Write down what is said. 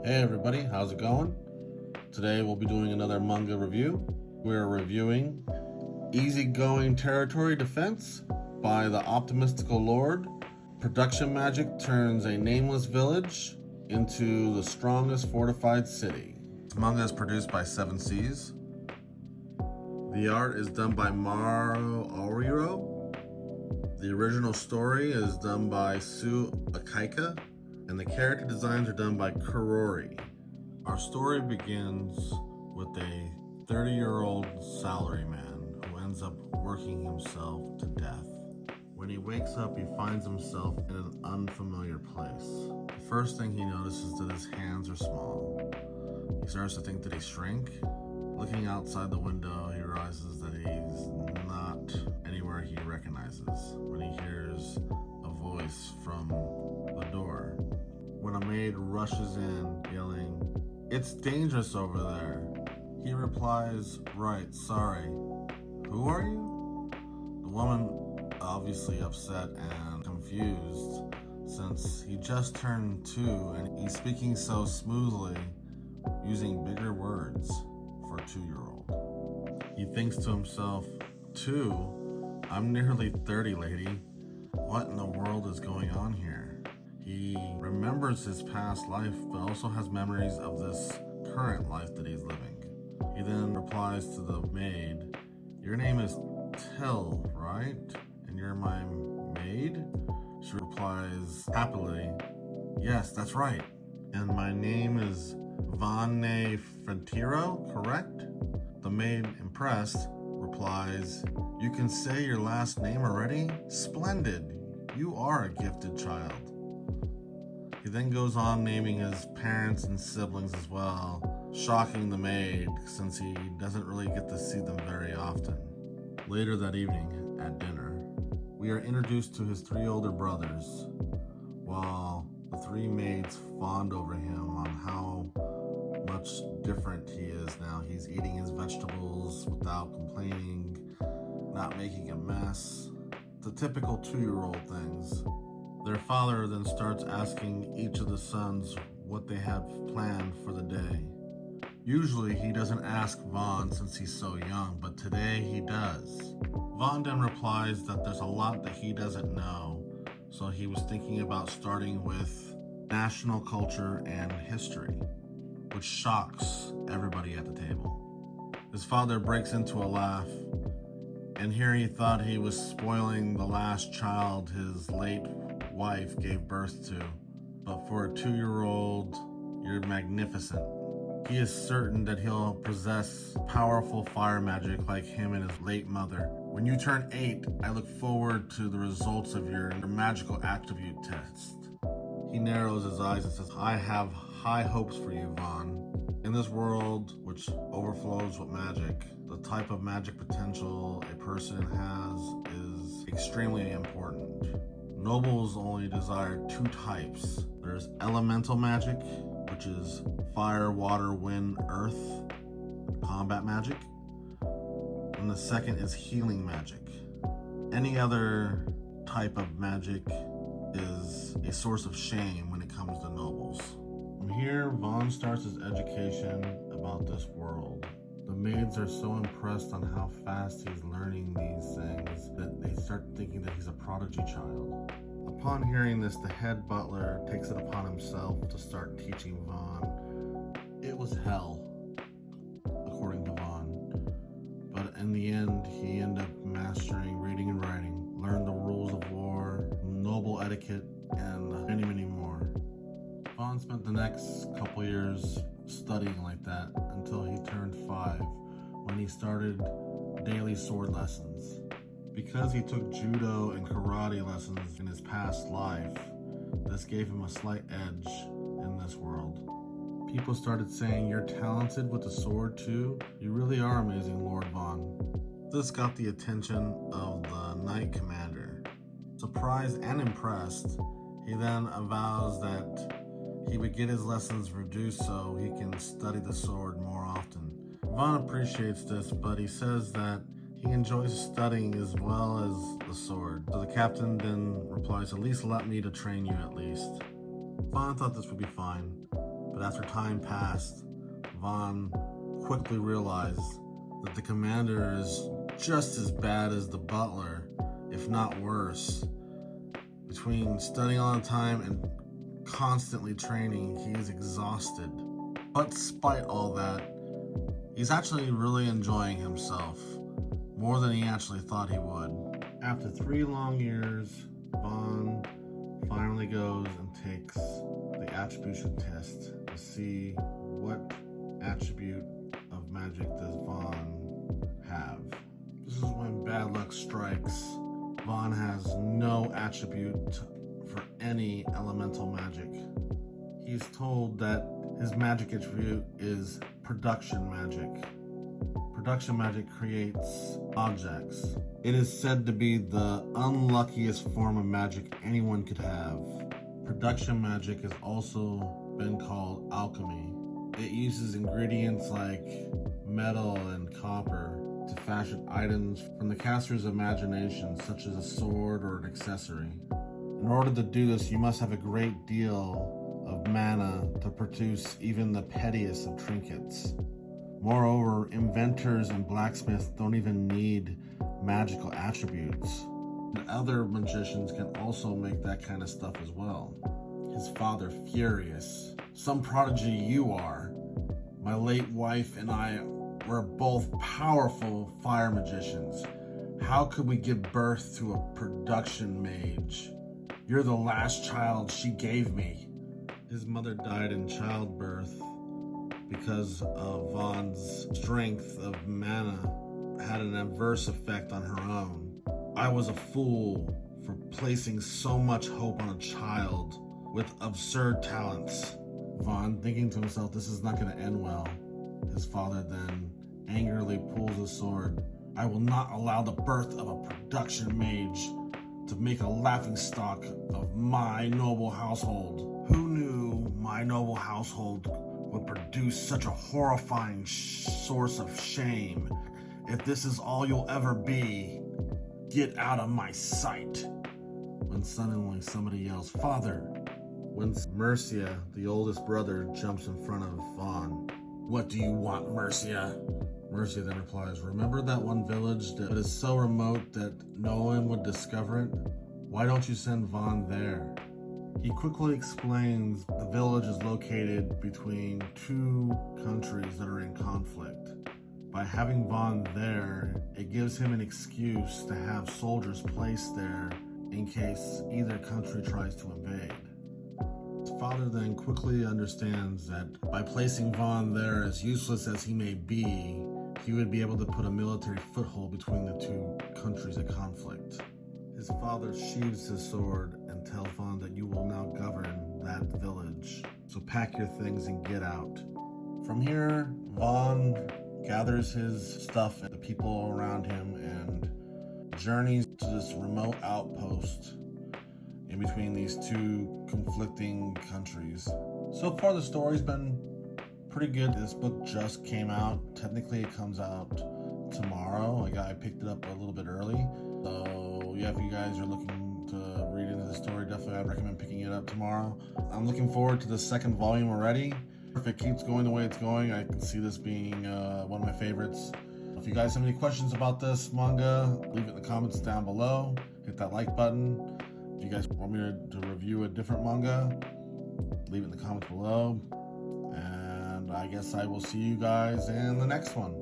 Hey everybody, how's it going? Today we'll be doing another manga review. We're reviewing Easygoing Territory Defense by the Optimistical Lord. Production magic turns a nameless village into the strongest fortified city. This manga is produced by 7 Seas. The art is done by Maru Auriro. The original story is done by Sue Akaika, and the character designs are done by Kurori. Our story begins with a 30-year-old salaryman who ends up working himself to death. When he wakes up, he finds himself in an unfamiliar place. The first thing he notices is that his hands are small. He starts to think that he shrank. Looking outside the window, he realizes that he's not anywhere he recognizes when he hears a voice from the door. When a maid rushes in, yelling, "It's dangerous over there," he replies, "Right, sorry. Who are you?" The woman, obviously upset and confused, since he just turned 2 and he's speaking so smoothly, using bigger words for a 2-year-old. He thinks to himself, 2? I'm nearly 30, lady. What in the world is going on here? He remembers his past life, but also has memories of this current life that he's living. He then replies to the maid, "Your name is Till, right? And you're my maid?" She replies happily, "Yes, that's right. And my name is Vanne Frontiro, correct?" The maid, impressed, replies, "You can say your last name already? Splendid. You are a gifted child." He then goes on naming his parents and siblings as well, shocking the maid since he doesn't really get to see them very often. Later that evening, at dinner, we are introduced to his 3 older brothers, while the 3 maids fawned over him on how much different he is now. He's eating his vegetables without complaining, not making a mess. The typical 2-year-old things. Their father then starts asking each of the sons what they have planned for the day. Usually he doesn't ask Vaughn since he's so young, but today he does. Vaughn then replies that there's a lot that he doesn't know, so he was thinking about starting with national culture and history, which shocks everybody at the table. His father breaks into a laugh, and here he thought he was spoiling the last child his late wife gave birth to. But for a 2-year-old, you're magnificent. He is certain that he'll possess powerful fire magic like him and his late mother. When you turn 8, I look forward to the results of your magical attribute test. He narrows his eyes and says, "I have high hopes for you, Vaughn. In this world, which overflows with magic, the type of magic potential a person has is extremely important. Nobles only desire 2 types. There's elemental magic, which is fire, water, wind, earth, combat magic. And the second is healing magic. Any other type of magic is a source of shame when it comes to nobles." From here, Vaughn starts his education about this world. The maids are so impressed on how fast he's learning these things that they start thinking that he's a prodigy child. Upon hearing this, the head butler takes it upon himself to start teaching Vaughn. It was hell, according to Vaughn. But in the end, he ended up mastering reading and writing, learned the rules of war, noble etiquette, and many, many more. Vaughn spent the next couple years studying like that until he turned 5, when he started daily sword lessons. Because he took judo and karate lessons in his past life, this gave him a slight edge in this world. People started saying, "You're talented with the sword too? You really are amazing, Lord Vaughn." This got the attention of the Knight Commander. Surprised and impressed, he then avows that he would get his lessons reduced so he can study the sword more often. Vaughn appreciates this, but he says that he enjoys studying as well as the sword. So the captain then replies, "At least let me to train you at least." Vaughn thought this would be fine. But after time passed, Vaughn quickly realized that the commander is just as bad as the butler, if not worse. Between studying all the time and constantly training, he is exhausted. But despite all that, he's actually really enjoying himself, more than he actually thought he would. After 3 long years, Vaughn finally goes and takes the attribution test to see what attribute of magic does Vaughn have. This is when bad luck strikes. Vaughn has no attribute for any elemental magic. He's told that his magic attribute is production magic. Production magic creates objects. It is said to be the unluckiest form of magic anyone could have. Production magic has also been called alchemy. It uses ingredients like metal and copper to fashion items from the caster's imagination, such as a sword or an accessory. In order to do this, you must have a great deal of mana to produce even the pettiest of trinkets. Moreover, inventors and blacksmiths don't even need magical attributes. And other magicians can also make that kind of stuff as well. His father furious. Some prodigy you are. My late wife and I were both powerful fire magicians. How could we give birth to a production mage? You're the last child she gave me. His mother died in childbirth because of Vaughn's strength of mana had an adverse effect on her own. I was a fool for placing so much hope on a child with absurd talents. Vaughn, thinking to himself, this is not going to end well. His father then angrily pulls his sword. I will not allow the birth of a production mage to make a laughingstock of my noble household. Who knew my noble household would produce such a horrifying source of shame? If this is all you'll ever be, get out of my sight. When suddenly somebody yells, Father, when Mercia, the oldest brother, jumps in front of Vaughn. What do you want, Mercia? Mercia then replies, remember that one village that is so remote that no one would discover it? Why don't you send Vaughn there? He quickly explains the village is located between 2 countries that are in conflict. By having Vaughn there, it gives him an excuse to have soldiers placed there in case either country tries to invade. His father then quickly understands that by placing Vaughn there, as useless as he may be, he would be able to put a military foothold between the 2 countries at conflict. His father sheathes his sword and tells Vaughn that you will now govern that village. So pack your things and get out. From here, Vaughn gathers his stuff and the people around him and journeys to this remote outpost in between these 2 conflicting countries. So far the story's been pretty good. This book just came out. Technically it comes out tomorrow. I picked it up a little bit early. So yeah, if you guys are looking to read into the story, definitely I'd recommend picking it up tomorrow. I'm looking forward to the 2nd volume already. If it keeps going the way it's going, I can see this being one of my favorites. If you guys have any questions about this manga, leave it in the comments down below. Hit that like button. If you guys want me to review a different manga, leave it in the comments below. And I guess I will see you guys in the next one.